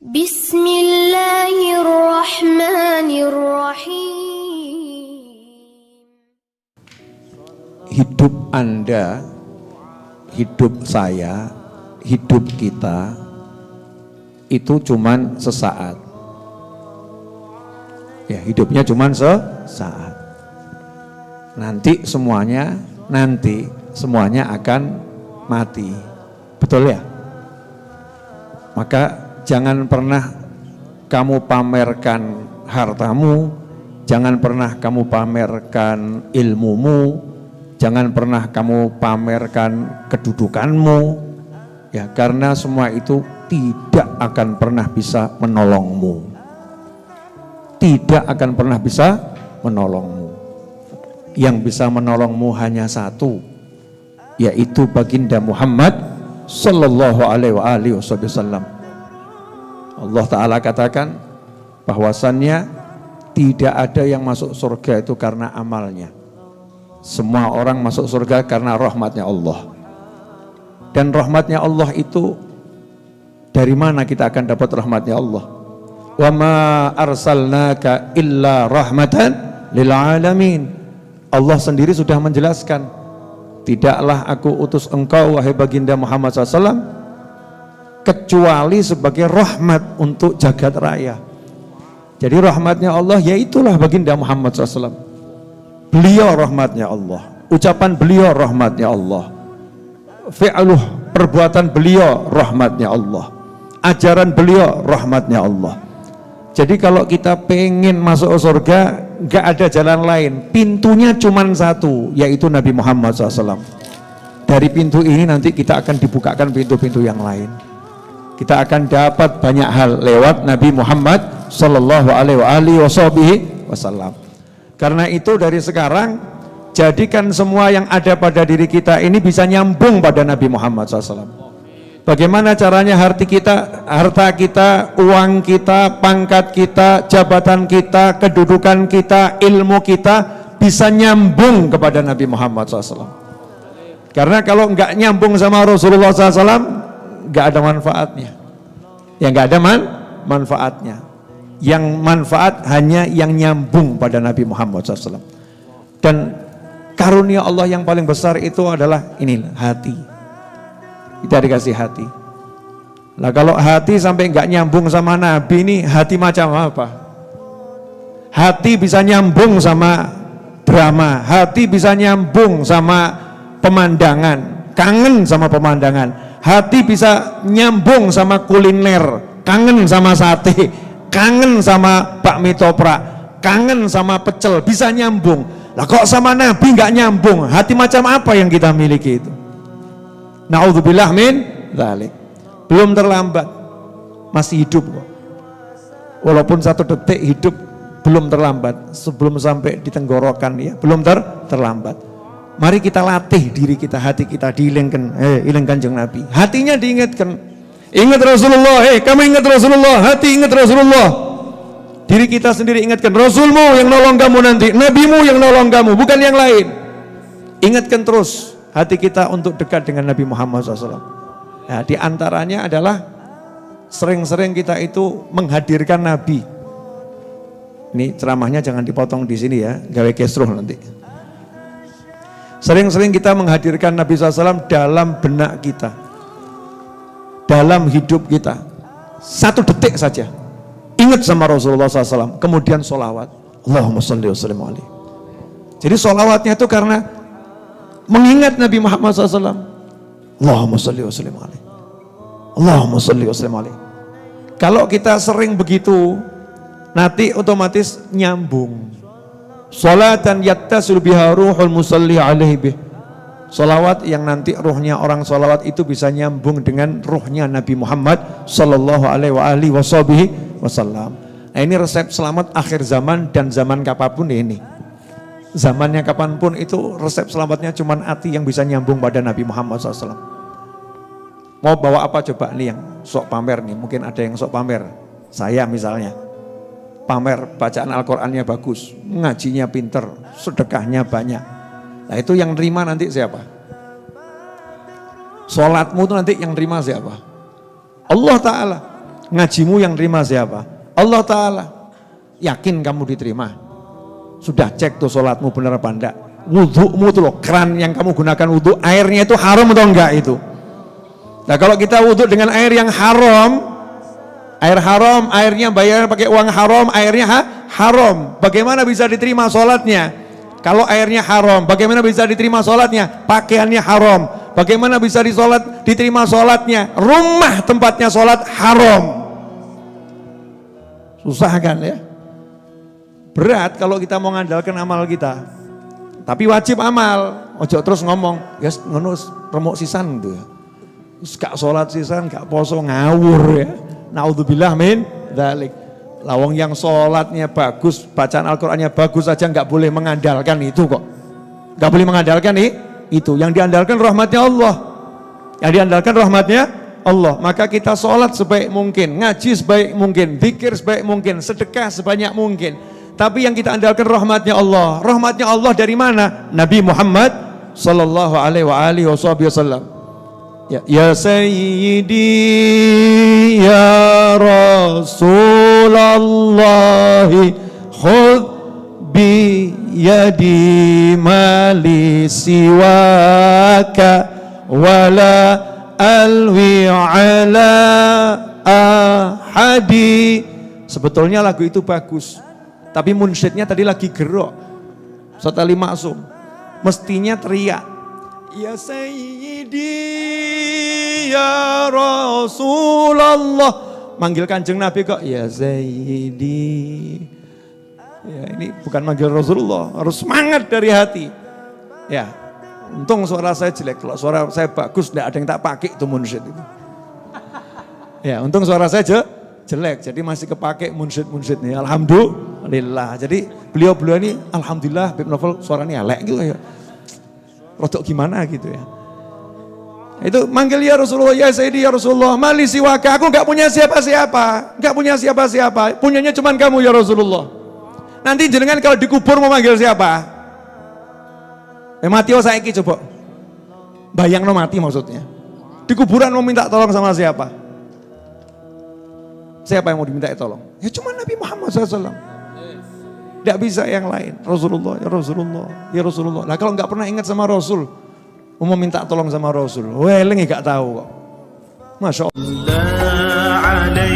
Bismillahirrahmanirrahim. Hidup Anda, hidup saya, hidup kita itu cuman sesaat. Ya, hidupnya cuman sesaat. Nanti semuanya akan mati. Betul ya? Maka jangan pernah kamu pamerkan hartamu, jangan pernah kamu pamerkan ilmumu, jangan pernah kamu pamerkan kedudukanmu, ya, karena semua itu tidak akan pernah bisa menolongmu. Tidak akan pernah bisa menolongmu. Yang bisa menolongmu hanya satu, yaitu baginda Muhammad sallallahu alaihi wasallam. Allah Ta'ala katakan bahwasannya tidak ada yang masuk surga itu karena amalnya. Semua orang masuk surga karena rahmatnya Allah. Dan rahmatnya Allah itu, dari mana kita akan dapat rahmatnya Allah? Wa ma arsalnaka illa rahmatan lil alamin. Allah sendiri sudah menjelaskan, tidaklah aku utus engkau wahai baginda Muhammad SAW kecuali sebagai rahmat untuk jagat raya. Jadi rahmatnya Allah yaitulah baginda Muhammad SAW. Beliau rahmatnya Allah, ucapan beliau rahmatnya Allah, fi'luh perbuatan beliau rahmatnya Allah, ajaran beliau rahmatnya Allah. Jadi kalau kita pengen masuk surga, gak ada jalan lain, pintunya cuma satu, yaitu Nabi Muhammad SAW. Dari pintu ini nanti kita akan dibukakan pintu-pintu yang lain. Kita akan dapat banyak hal lewat Nabi Muhammad sallallahu alaihi wasallam. Karena itu dari sekarang jadikan semua yang ada pada diri kita ini bisa nyambung pada Nabi Muhammad SAW. Bagaimana caranya harta kita, uang kita, pangkat kita, jabatan kita, kedudukan kita, ilmu kita bisa nyambung kepada Nabi Muhammad SAW. Karena kalau nggak nyambung sama Rasulullah SAW, nggak ada manfaatnya. Ya nggak ada manfaatnya. Yang manfaat hanya yang nyambung pada Nabi Muhammad SAW. Dan karunia Allah yang paling besar itu adalah ini, hati. Kita dikasih hati. Nah kalau hati sampai nggak nyambung sama Nabi, ini hati macam apa? Hati bisa nyambung sama drama, hati bisa nyambung sama pemandangan, kangen sama pemandangan. Hati bisa nyambung sama kuliner, kangen sama sate, kangen sama bakmi toprak, kangen sama pecel, bisa nyambung. Lah kok sama Nabi nggak nyambung? Hati macam apa yang kita miliki itu? Na'udzubillah min dzalik. Belum terlambat, masih hidup kok. Walaupun 1 detik hidup belum terlambat. Sebelum sampai di tenggorokan ya, belum terlambat. Mari kita latih diri kita, hati kita diilengkan, ilang Kanjeng Nabi. Hatinya diingatkan. Ingat Rasulullah, kamu ingat Rasulullah, hati ingat Rasulullah. Diri kita sendiri ingatkan, Rasulmu yang nolong kamu nanti, Nabimu yang nolong kamu, bukan yang lain. Ingatkan terus hati kita untuk dekat dengan Nabi Muhammad SAW. Nah, di antaranya adalah sering-sering kita itu menghadirkan Nabi. Ini ceramahnya jangan dipotong di sini ya, gawe kesruh nanti. Sering-sering kita menghadirkan Nabi SAW dalam benak kita, dalam hidup kita. 1 detik saja ingat sama Rasulullah SAW, kemudian sholawat, Allahumma sholli wa sallim alaihi. Jadi sholawatnya itu karena mengingat Nabi Muhammad SAW. Allahumma sholli wa sallim alaihi, Allahumma sholli wa sallim alaihi. Kalau kita sering begitu, nanti otomatis nyambung. Sholatan yattasil biha ruhul musalli alaihi bih. Sholawat yang nanti ruhnya orang sholawat itu bisa nyambung dengan ruhnya Nabi Muhammad sallallahu alaihi wasallam. Nah, ini resep selamat akhir zaman dan zaman kapanpun ini. Zamannya kapanpun itu resep selamatnya cuman hati yang bisa nyambung pada Nabi Muhammad SAW. Mau bawa apa coba nih yang sok pamer nih? Mungkin ada yang sok pamer. Saya misalnya. Pamer bacaan Al-Qur'annya bagus, ngajinya pinter, sedekahnya banyak. Nah itu yang terima nanti siapa? Sholatmu itu nanti yang terima siapa? Allah Ta'ala. Ngajimu yang terima siapa? Allah Ta'ala. Yakin kamu diterima? Sudah cek tuh sholatmu benar apa enggak? Wudhumu tuh loh, keran yang kamu gunakan wudhu, airnya itu haram atau enggak itu? Nah kalau kita wudhu dengan air yang haram, air haram, airnya bayar pakai uang haram, airnya haram. Bagaimana bisa diterima sholatnya? Kalau airnya haram, bagaimana bisa diterima sholatnya? Pakaiannya haram. Bagaimana bisa diterima sholatnya? Rumah tempatnya sholat haram. Susah kan ya? Berat kalau kita mau mengandalkan amal kita. Tapi wajib amal. Ojo terus ngomong, ya ngono remuk sisan gitu ya. Gak sholat sisan, gak poso, ngawur ya. Naudzubillah min dzalik. Lawang yang sholatnya bagus, bacaan Al-Qur'annya bagus saja gak boleh mengandalkan itu kok. Gak boleh mengandalkan itu. Yang diandalkan rahmatnya Allah. Yang diandalkan rahmatnya Allah. Maka kita sholat sebaik mungkin, ngaji sebaik mungkin, zikir sebaik mungkin, sedekah sebanyak mungkin. Tapi yang kita andalkan rahmatnya Allah. Rahmatnya Allah dari mana? Nabi Muhammad sallallahu alaihi wasallam. Ya Sayyidi ya Rasulullah, khudh bi yadi mali siwaka wala alwi ala ahadi. Sebetulnya lagu itu bagus. Tapi munsyidnya tadi lagi gerok. Setelah maksum. Mestinya teriak. Ya Sayyidi ya Rasulullah. Manggil Kanjeng Nabi kok. Ya Sayyidi. Ya ini bukan manggil Rasulullah. Harus semangat dari hati. Ya. Untung suara saya jelek. Kalau suara saya bagus tidak ada yang tak pakai itu munsyid itu. Ya untung suara saya jelek, jadi masih kepake munsyid nih, alhamdulillah. Jadi beliau ini alhamdulillah Habib Novel suaranya elek gitu ya, rodok gimana gitu ya. Itu manggil ya Rasulullah, ya Sayyidi ya Rasulullah, mali siwaka, aku gak punya siapa-siapa, punyanya cuman kamu ya Rasulullah. Nanti jenengan kalau dikubur mau manggil siapa? Mati saiki coba, bayang no mati maksudnya. Di kuburan mau minta tolong sama siapa? Siapa yang mau diminta tolong? Ya cuma Nabi Muhammad SAW. Tidak bisa yang lain. Rasulullah, ya Rasulullah, ya Rasulullah. Nah kalau nggak pernah ingat sama Rasul, mau minta tolong sama Rasul, weleng gak tahu kok. Masya Allah.